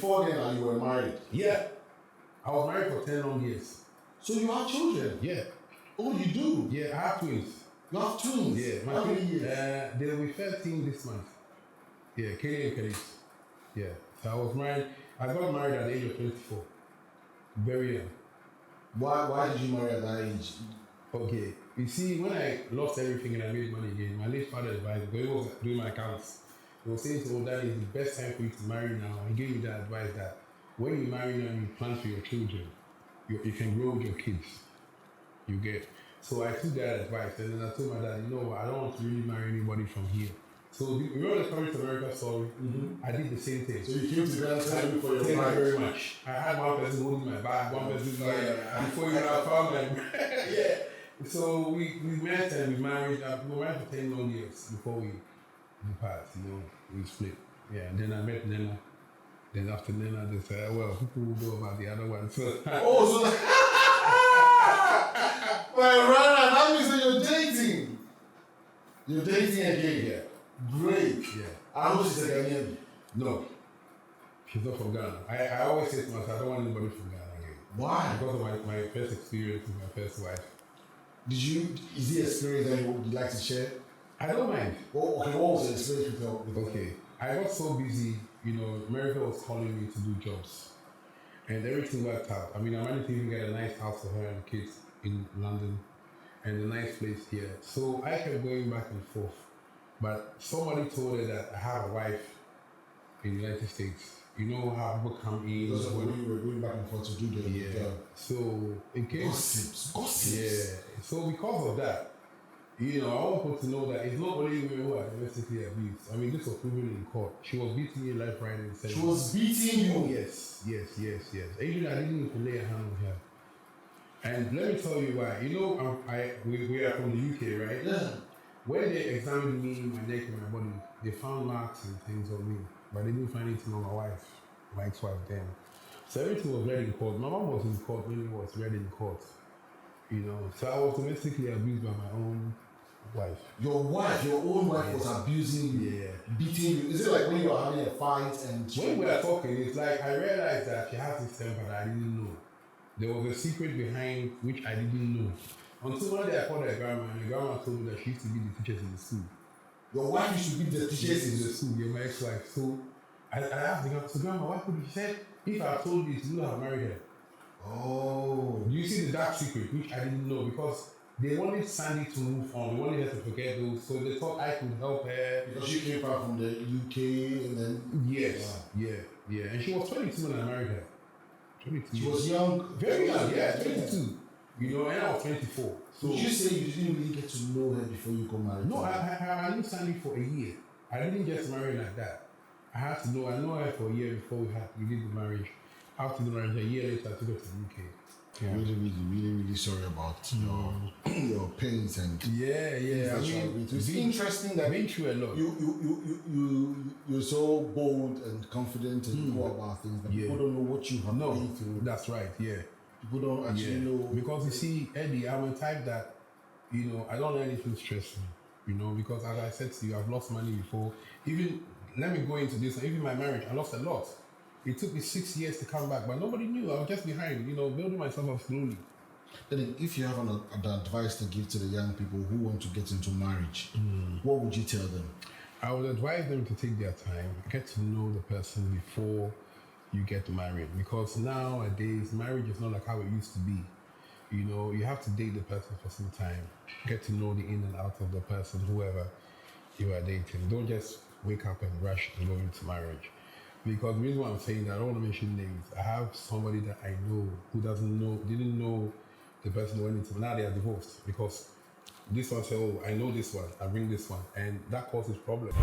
before then, you were married. Yeah. I was married for 10 long years. So you have children? Yeah. Oh, you do? Yeah, I have twins. You have twins? Yeah. How many years? They will be 13 this month. Yeah, Kelly and Kelly. Yeah. So I was married. I got married at the age of 24. Very young. Why did you marry at that age? Okay. You see, when I lost everything and I made money again, my late father advised me, because he was doing my accounts. He was saying to me, that is the best time for you to marry now. He gave me that advice that when you marry now, you plan for your children. You can grow with your kids. You get. So I took that advice and then I told my dad, you know, I don't want to really marry anybody from here. So you remember the Coming to America story? I did the same thing. So you came to Ghana for your Thank you marriage. very much. I had one person holding my back, one person before you know, I found my yeah. So we met and we married. We were married for 10 long years before we depart. You know, we split. Yeah, and then I met Nela. Then after Nela, they said, well, people will know about the other one. So oh, so well, right, that means that you're dating. You're dating again. Yeah. Great. Yeah. I know she's a Ghanaian. No. She's not from Ghana. I always say to myself, I don't want anybody from Ghana again. Why? Because of my first experience with my first wife. Is it an experience that you would like to share? I don't mind. Oh, okay, what was the experience with her? Okay. I got so busy, you know, America was calling me to do jobs. And everything worked out. I mean, I managed to even get a nice house for her and the kids in London and a nice place here. So I kept going back and forth. But somebody told her that I have a wife in the United States. You know how people come in. Because of when you were going back and forth to do the job. So in case gossips. Yeah. So because of that, you know, I want people to know that it's not only women who are domestically abused. I mean, this was proven in court. She was beating me left, right, and center. She was beating you? Oh, yes. Even I didn't even lay a hand on her. And let me tell you why. You know, we are from the UK, right? Yeah. When they examined me, my neck and my body, they found marks and things on me. But they didn't find anything on my ex-wife then. So everything was read in court. My mom was in court when it was read in court. You know, so I was domestically abused by my own wife. Your own wife was abusing you, beating you. Is it like when you were having a fight and... When we were talking, it's like I realized that she has this temper that I didn't know. There was a secret behind which I didn't know. Until one day I called her grandma, and the grandma told me that she used to be the teachers in the school. Your wife used to be the teachers in the school, yeah, my ex-wife. So I asked the grandma, so grandma, why could you say, if I told you, you would have married her? Oh. Do you see the dark secret, which I didn't know? Because they wanted Sandy to move on. They wanted her to forget those. So they thought I could help her. Because she came back from the UK and then... Yes. Wow. Yeah. And she was 22 when I married her. 22. She was young. Very young, yeah, 22. You know, and I was 24. So did you say you didn't really get to know her before you got married? No, I knew Sandy for a year. I didn't just marry like that. I had to know. I know her for a year before we did the marriage. After the marriage, a year later, I took her to the UK. Yeah. Really sorry about your pains and I mean, it's interesting that been through a lot. You're so bold and confident and go about things, but people don't know what you have been through. That's right. Yeah. People don't actually know. Because you see, Eddie, I'm a type that, you know, I don't let anything stress me. You know, because as I said to you, I've lost money before. Even let me go into this. Even my marriage, I lost a lot. It took me 6 years to come back, but nobody knew. I was just behind, you know, building myself up slowly. Then if you have an advice to give to the young people who want to get into marriage, what would you tell them? I would advise them to take their time, get to know the person before you get married. Because nowadays, marriage is not like how it used to be. You know, you have to date the person for some time, get to know the in and out of the person, whoever you are dating. Don't just wake up and rush and go into marriage. Because the reason why I'm saying that, I don't want to mention names. I have somebody that I know who didn't know the person who went into, now they are divorced. Because this one said, oh, I know this one, I bring this one. And that causes problems.